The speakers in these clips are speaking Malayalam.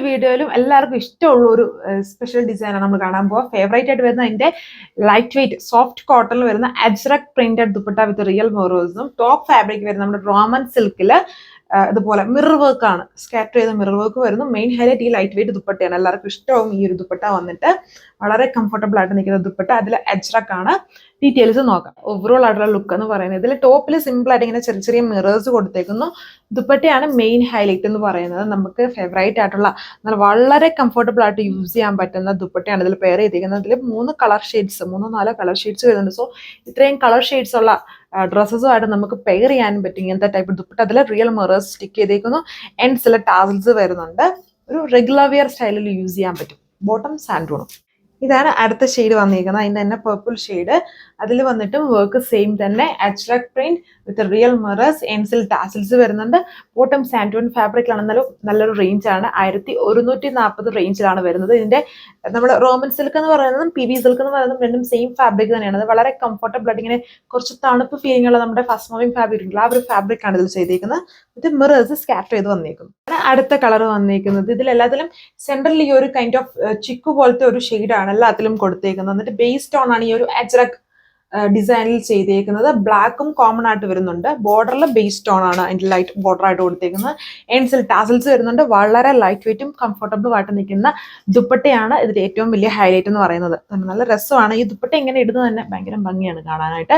വീഡിയോയിലും എല്ലാവർക്കും ഇഷ്ടമുള്ള ഒരു സ്പെഷ്യൽ ഡിസൈനാണ് നമ്മൾ കാണാൻ പോവുക. ഫേവറേറ്റ് ആയിട്ട് വരുന്ന അതിന്റെ ലൈറ്റ് വെയിറ്റ് സോഫ്റ്റ് കോട്ടണിൽ വരുന്ന ajrak printed dupatta with real മോറോസും ടോപ്പ് ഫാബ്രിക് വരുന്ന നമ്മുടെ റോമൻ സിൽക്കില് ഇതുപോലെ മിറർ വർക്ക് ആണ്, സ്കാറ്റർ ചെയ്ത മിറർ വർക്ക് വരുന്നു. മെയിൻ ഹൈലൈറ്റ് ഈ ലൈറ്റ് വെയിറ്റ് ദുപ്പട്ടയാണ്. എല്ലാവർക്കും ഇഷ്ടവും ഈ ഒരു ദുപ്പട്ട വന്നിട്ട് വളരെ കംഫർട്ടബിൾ ആയിട്ട് നിൽക്കുന്ന ദുപ്പട്ട. അതിൽ അജ്രക് ആണ്. ഡീറ്റെയിൽസ് നോക്കാം. ഓവറോൾ ആയിട്ടുള്ള ലുക്ക് എന്ന് പറയുന്നത് ഇതിൽ ടോപ്പിൽ സിമ്പിൾ ആയിട്ട് ഇങ്ങനെ ചെറിയ ചെറിയ മിറേഴ്സ് കൊടുത്തേക്കുന്നു. ദുപ്പട്ടയാണ് മെയിൻ ഹൈലൈറ്റ് എന്ന് പറയുന്നത്. നമുക്ക് ഫേവറേറ്റ് ആയിട്ടുള്ള എന്നാൽ വളരെ കംഫർട്ടബിൾ ആയിട്ട് യൂസ് ചെയ്യാൻ പറ്റുന്ന ദുപ്പട്ടയാണ് ഇതിൽ പെയർ ചെയ്തിരിക്കുന്നത്. ഇതിൽ 3 കളർ ഷെയ്ഡ്സ് 3-4 കളർ ഷെയ്ഡ്സ് വരുന്നുണ്ട്. സോ ഇത്രയും കളർ ഷെയ്ഡ്സ് ഉള്ള ഡ്രസ്സസുമായിട്ട് നമുക്ക് പെയർ ചെയ്യാനും പറ്റും. ഇങ്ങനത്തെ ടൈപ്പ് ദുപ്പട്ട അതിൽ റിയൽ മിറേഴ്സ് സ്റ്റിക്ക് ചെയ്തേക്കുന്നു. എൻഡ്സിൽ ടാസൽസ് വരുന്നുണ്ട്. ഒരു റെഗുലർ വെയർ സ്റ്റൈലിൽ യൂസ് ചെയ്യാൻ പറ്റും. ബോട്ടം സാൻഡൂണും. ഇതാണ് അടുത്ത ഷെയ്ഡ് വന്നിരിക്കുന്നത്. അതിൻ്റെ തന്നെ പർപ്പിൾ ഷെയ്ഡ്. അതിൽ വന്നിട്ടും വർക്ക് സെയിം തന്നെ, ajrak print with real mirrors, എൻസിൽ ടാസിൽസ് വരുന്നുണ്ട്. ബോട്ടം സാൻഡൂൺ ഫാബ്രിക്കിലാണെന്നാലും നല്ലൊരു റേഞ്ചാണ്. 1140 റേഞ്ചിലാണ് വരുന്നത്. ഇതിന്റെ നമ്മൾ റോമൻ സിൽക്ക് എന്ന് പറയുന്നതും PV സിൽക്ക് എന്ന് പറയുന്നതും രണ്ടും സെയിം ഫാബ്രിക് തന്നെയാണ്. അത് വളരെ കംഫർട്ടബിൾ ആയിട്ട് ഇങ്ങനെ കുറച്ച് തണുപ്പ് ഫീലിംഗ് ഉള്ള നമ്മുടെ ഫസ്റ്റ് മൂവിംഗ് ഫാബ്രിക് ഉണ്ടല്ലോ, ആ ഒരു ഫാബ്രിക് ആണ് ഇതിൽ ചെയ്തേക്കുന്നത്. ഇത് മിറേഴ്സ് സ്കാറ്റർ ചെയ്ത് വന്നേക്കുന്നു. അടുത്ത കളർ വന്നേക്കുന്നത് ഇതിലെല്ലാത്തിലും സെൻട്രൽ ഈ ഒരു കൈൻഡ് ഓഫ് ചിക്കു പോലത്തെ ഒരു ഷെയ്ഡാണ് എല്ലാത്തിലും കൊടുത്തേക്കുന്നത്. എന്നിട്ട് ബേസ് ടോൺ ആണ് ഈ ഒരു അജ്രക് ഡിസൈനിൽ ചെയ്തേക്കുന്നത്. ബ്ലാക്കും കോമൺ ആയിട്ട് വരുന്നുണ്ട്. ബോർഡറിൽ ബേസ് ടോൺ ആണ് അതിന്റെ ലൈറ്റ് ബോർഡർ ആയിട്ട് കൊടുത്തേക്കുന്നത്. എൻഡ്സിൽ ടാസൽസ് വരുന്നുണ്ട്. വളരെ ലൈറ്റ് വെയിറ്റും കംഫർട്ടബിളും ആയിട്ട് നിൽക്കുന്ന ദുപ്പട്ടയാണ് ഇതിന്റെ ഏറ്റവും വലിയ ഹൈലൈറ്റ് എന്ന് പറയുന്നത്. നല്ല രസമാണ്. ഈ ദുപ്പട്ട ഇങ്ങനെ ഇടുന്നത് തന്നെ ഭയങ്കര ഭംഗിയാണ് കാണാനായിട്ട്.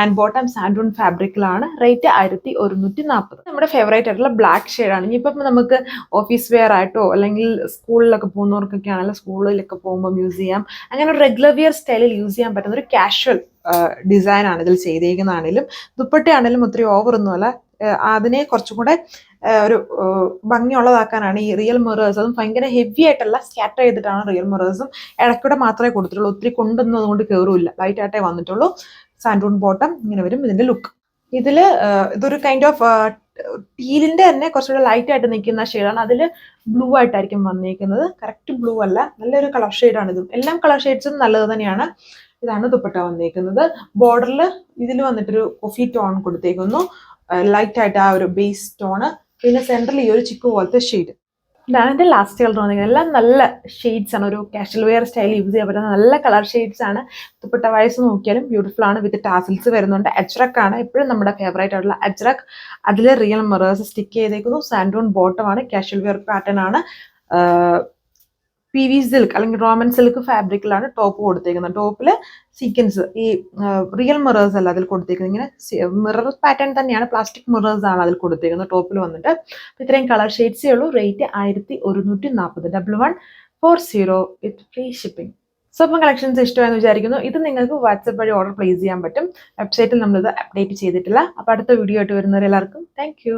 ആൻഡ് ബോട്ടം സാൻഡൂൺ ഫാബ്രിക്കിലാണ്. റേറ്റ് 1140. നമ്മുടെ ഫേവറേറ്റ് ആയിട്ടുള്ള ബ്ലാക്ക് ഷെയ്ഡാണ്. ഇനിയിപ്പം നമുക്ക് ഓഫീസ് വെയർ ആയിട്ടോ അല്ലെങ്കിൽ സ്കൂളിലൊക്കെ പോകുന്നവർക്കൊക്കെ ആണെങ്കിൽ സ്കൂളിലൊക്കെ പോകുമ്പോൾ യൂസ് ചെയ്യാം. അങ്ങനെ ഒരു റെഗുലർ വെയർ സ്റ്റൈലിൽ യൂസ് ചെയ്യാൻ പറ്റുന്ന ഒരു കാഷ്വൽ ഡിസൈൻ ആണ് ഇതിൽ ചെയ്തേക്കുന്നതാണെങ്കിലും. ദുപ്പട്ടയാണെങ്കിലും ഒത്തിരി ഓവറൊന്നുമല്ല. അതിനെ കുറച്ചും കൂടെ ഒരു ഭംഗിയുള്ളതാക്കാനാണ് ഈ റിയൽ മിറേഴ്സ്. അതും ഭയങ്കര ഹെവി ആയിട്ടല്ല, സ്കാറ്റർ ചെയ്തിട്ടാണ് റിയൽ മിറേഴ്സും ഇടയ്ക്കൂടെ മാത്രമേ കൊടുത്തിട്ടുള്ളൂ. ഒത്തിരി കൊണ്ടൊന്നും അതുകൊണ്ട് കയറില്ല, ലൈറ്റ് ആയിട്ടേ വന്നിട്ടുള്ളൂ. സാൻഡൂൺ ബോട്ടം ഇങ്ങനെ വരും ഇതിന്റെ ലുക്ക്. ഇതിൽ ഇതൊരു കൈൻഡ് ഓഫ് ടീലിന്റെ തന്നെ കുറച്ചുകൂടെ ലൈറ്റ് ആയിട്ട് നിൽക്കുന്ന ഷെയ്ഡാണ്. അതിൽ ബ്ലൂ ആയിട്ടായിരിക്കും വന്നിരിക്കുന്നത്. കറക്റ്റ് ബ്ലൂ അല്ല, നല്ലൊരു കളർ ഷെയ്ഡാണ് ഇതും. എല്ലാം കളർ ഷെയ്ഡ്സും നല്ലത് തന്നെയാണ്. ഇതാണ് ദുപ്പട്ട വന്നിരിക്കുന്നത്. ബോർഡറിൽ ഇതിൽ വന്നിട്ടൊരു കോഫി ടോൺ കൊടുത്തേക്കുന്നു, ലൈറ്റ് ആയിട്ട് ആ ഒരു ബേസ് ടോണ്. പിന്നെ സെൻട്രൽ ഈ ഒരു ചിക്കു പോലത്തെ ഷെയ്ഡ്. ഇതാണ് എൻ്റെ ലാസ്റ്റ് കളർ വന്നിരിക്കുന്നത്. എല്ലാം നല്ല ഷെയ്ഡ്സ് ആണ്. ഒരു കാഷ്വൽ വെയർ സ്റ്റൈൽ യൂസ് ചെയ്യാൻ പറ്റുന്ന നല്ല കളർ ഷെയ്ഡ്സ് ആണ്. ദുപ്പട്ട വയസ്സ് നോക്കിയാലും ബ്യൂട്ടിഫുൾ ആണ്. വിത്ത് ടാസിൽസ് വരുന്നുണ്ട്. അജ്രക് ആണ് എപ്പോഴും നമ്മുടെ ഫേവറേറ്റ് ആയിട്ടുള്ള അജ്രക്. അതിൽ റിയൽ മിറേഴ്സ് സ്റ്റിക്ക് ചെയ്തേക്കുന്നു. സാൻഡൂൺ ബോട്ടം ആണ്. കാഷ്വൽ വെയർ പാറ്റേൺ ആണ്. PV സിൽക്ക് അല്ലെങ്കിൽ റോമൻ സിൽക്ക് ഫാബ്രിക്കിലാണ് ടോപ്പ് കൊടുത്തേക്കുന്നത്. ടോപ്പിൽ സീക്വൻസ് ഈ റിയൽ മിറേഴ്സ് അല്ല അതിൽ കൊടുത്തേക്കുന്നത്. ഇങ്ങനെ മിറർ പാറ്റേൺ തന്നെയാണ്, പ്ലാസ്റ്റിക് മിറേഴ്സ് ആണ് അതിൽ കൊടുത്തേക്കുന്നത് ടോപ്പിൽ വന്നിട്ട്. ഇത്രയും കളർ ഷെയ്ഡ്സേ ഉള്ളൂ. റേറ്റ് 1140. 1140 വിത്ത് ഫ്രീ ഷിപ്പിംഗ്. സോ അപ്പം കളക്ഷൻസ് ഇഷ്ടമായെന്ന് വിചാരിക്കുന്നു. ഇത് നിങ്ങൾക്ക് വാട്സപ്പ് വഴി ഓർഡർ പ്ലേസ് ചെയ്യാൻ പറ്റും. വെബ്സൈറ്റിൽ നമ്മളിത് അപ്ഡേറ്റ് ചെയ്തിട്ടില്ല. അപ്പോൾ അടുത്ത വീഡിയോ ആയിട്ട് വരുന്നവരെല്ലാവർക്കും താങ്ക് യു.